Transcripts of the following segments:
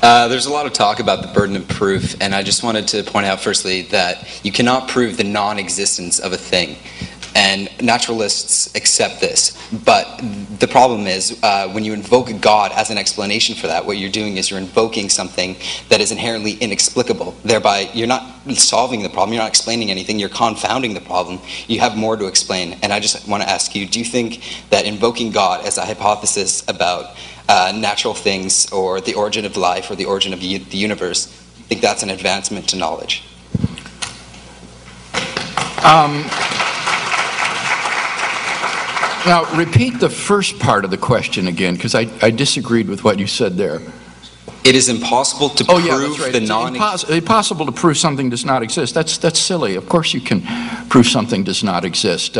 There's a lot of talk about the burden of proof, and I just wanted to point out firstly that you cannot prove the non-existence of a thing. And naturalists accept this. But the problem is when you invoke God as an explanation for that, what you're doing is you're invoking something that is inherently inexplicable. Thereby, you're not solving the problem, you're not explaining anything, you're confounding the problem. You have more to explain. And I just want to ask you, do you think that invoking God as a hypothesis about natural things or the origin of life or the origin of the universe, you think that's an advancement to knowledge? Now, repeat the first part of the question again, because I disagreed with what you said there. It is impossible to prove the It's impossible to prove something does not exist. That's silly. Of course you can prove something does not exist.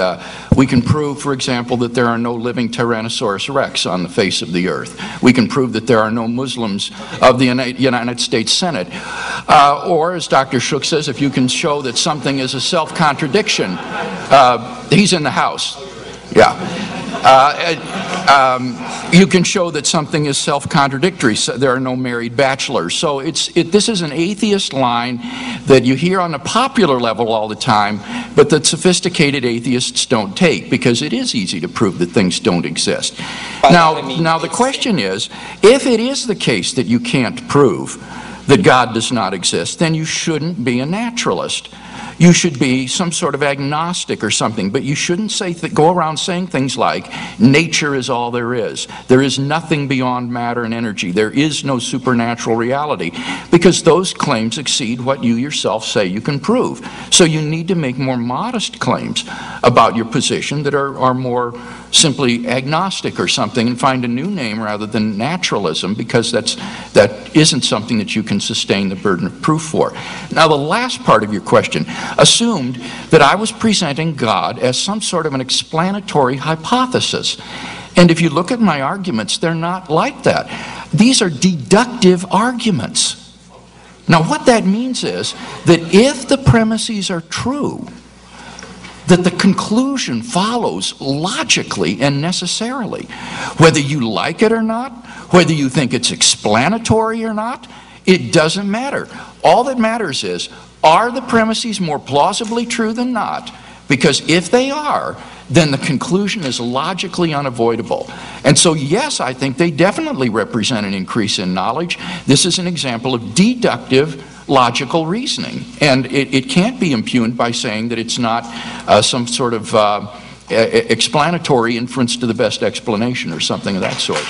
We can prove, for example, that there are no living Tyrannosaurus Rex on the face of the earth. We can prove that there are no Muslims of the United States Senate. Or, as Dr. Shook says, if you can show that something is a self-contradiction, he's in the House. Yeah. You can show that something is self-contradictory. So there are no married bachelors. So this is an atheist line that you hear on a popular level all the time, but that sophisticated atheists don't take, because it is easy to prove that things don't exist. Now the question is, if it is the case that you can't prove that God does not exist, then you shouldn't be a naturalist. You should be some sort of agnostic or something, but you shouldn't go around saying things like, nature is all there is. There is nothing beyond matter and energy. There is no supernatural reality, because those claims exceed what you yourself say you can prove. So you need to make more modest claims about your position that are more simply agnostic or something, and find a new name rather than naturalism, because that isn't something that you can sustain the burden of proof for. Now, the last part of your question assumed that I was presenting God as some sort of an explanatory hypothesis. And if you look at my arguments, they're not like that. These are deductive arguments. Now, what that means is that if the premises are true, that the conclusion follows logically and necessarily. Whether you like it or not, whether you think it's explanatory or not, it doesn't matter. All that matters is, are the premises more plausibly true than not? Because if they are, then the conclusion is logically unavoidable. And so, yes, I think they definitely represent an increase in knowledge. This is an example of deductive logical reasoning. And it can't be impugned by saying that it's not some sort of explanatory inference to the best explanation or something of that sort.